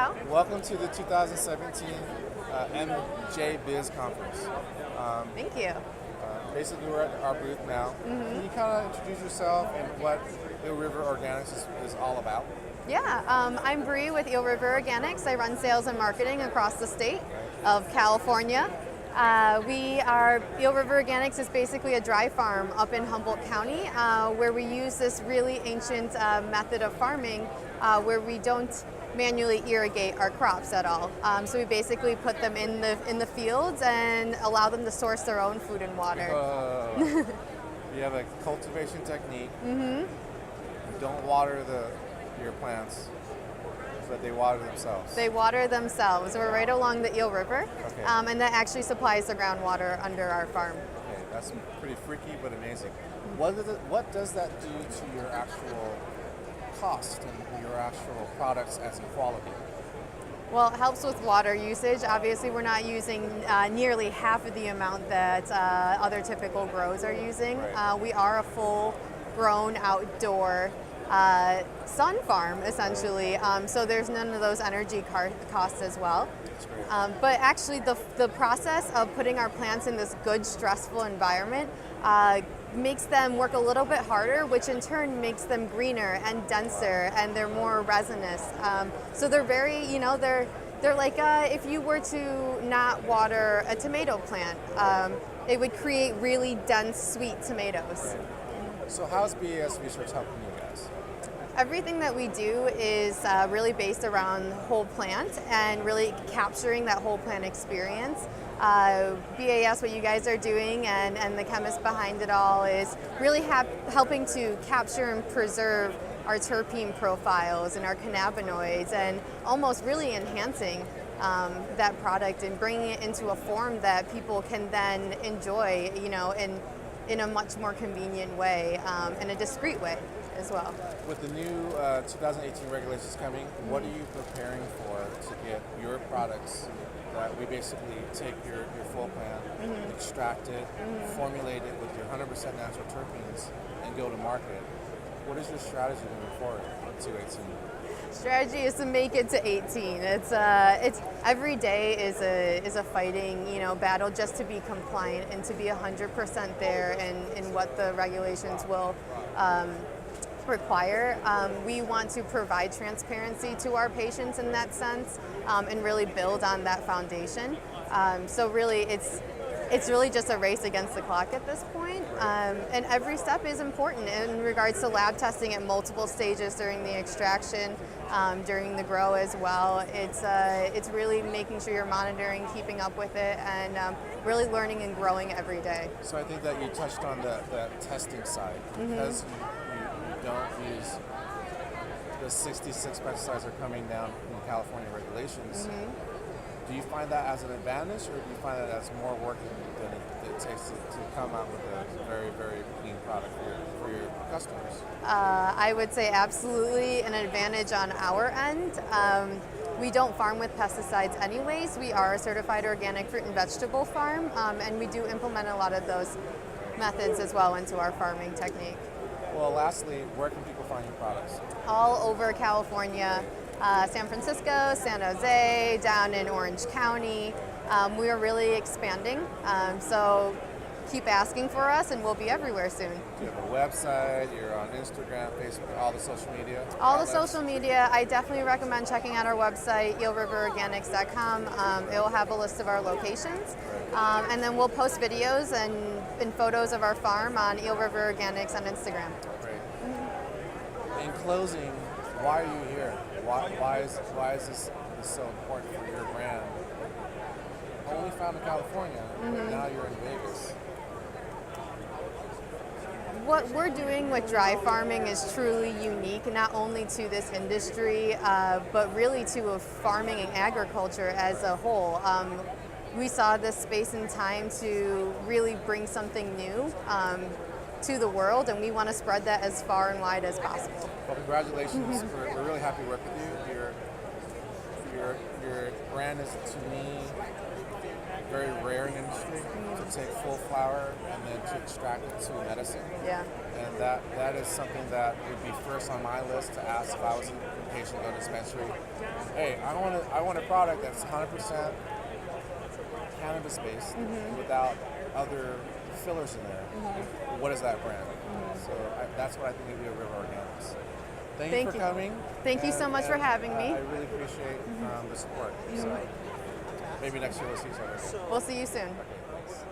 Hello. Welcome to the 2017 MJBiz conference. Thank you. Basically, we're at our booth now. Can you kind of introduce yourself and what Eel River Organics is all about? Yeah, I'm Bree with Eel River Organics. I run sales and marketing across the state of California. Eel River Organics is basically a dry farm up in Humboldt County where we use this really ancient method of farming where we don't manually irrigate our crops at all. So we basically put them in the fields and allow them to source their own food and water. You have a cultivation technique. You don't water your plants, but they water themselves. They water themselves. We're right along the Eel River, Okay. and that actually supplies the groundwater under our farm. Okay, that's pretty freaky but amazing. What does that do to your actual cost and your actual products as in quality? Well, it helps with water usage. Obviously, we're not using nearly half of the amount that other typical grows are using. Right. We are a full-grown outdoor sun farm, essentially. So there's none of those energy costs as well. That's great. But actually, the process of putting our plants in this good, stressful environment makes them work a little bit harder, which in turn makes them greener and denser, and they're more resinous. So they're very, they're like if you were to not water a tomato plant, it would create really dense, sweet tomatoes. So how's BAS Research helping you guys? Everything that we do is really based around whole plant and really capturing that whole plant experience. BAS, what you guys are doing and the chemist behind it all is really helping to capture and preserve our terpene profiles and our cannabinoids and almost really enhancing that product and bringing it into a form that people can then enjoy, in a much more convenient way, in a discreet way as well. With the new 2018 regulations coming, what are you preparing for to get your products that we basically take your full plant, extract it, formulate it with your 100% natural terpenes, and go to market? What is your strategy moving forward to 18? Strategy is to make it to 18. It's every day is a fighting battle just to be compliant and to be 100% there in what the regulations will require. We want to provide transparency to our patients in that sense and really build on that foundation. So really it's really just a race against the clock at this point. And every step is important in regards to lab testing at multiple stages during the extraction, during the grow as well. It's really making sure you're monitoring, keeping up with it, and really learning and growing every day. So I think that you touched on the testing side. Because you don't use the 66 pesticides are coming down from the California regulations. Do you find that as an advantage, or do you find that as more work than it takes to come out with a very, very clean product for your customers? I would say absolutely an advantage on our end. We don't farm with pesticides anyways. We are a certified organic fruit and vegetable farm, and we do implement a lot of those methods as well into our farming technique. Well, lastly, where can people find your products? All over California. San Francisco, San Jose, down in Orange County. We are really expanding, so keep asking for us and we'll be everywhere soon. Do you have a website? You're on Instagram, Facebook, all the social media? All the social media. I definitely recommend checking out our website, eelriverorganics.com. It will have a list of our locations. And then we'll post videos and photos of our farm on Eel River Organics on Instagram. Great. In closing, why are you here? Why is this so important for your brand? Only found in California, but now you're in Vegas. What we're doing with dry farming is truly unique, not only to this industry, but really to farming and agriculture as a whole. We saw this space and time to really bring something new to the world, and we want to spread that as far and wide as possible. Well, congratulations. We're really happy to work with you. Your brand is, to me, very rare in the industry to take full flower and then to extract it to medicine. Yeah. And that is something that would be first on my list to ask if I was a patient in a dispensary. Hey, I want a product that's 100% cannabis based without other fillers in there. What is that brand? So that's what I think of River Organics. Thank you for coming. Thank you so much for having me. I really appreciate the support. So maybe next year we'll see each other. We'll see you soon. Okay, thanks.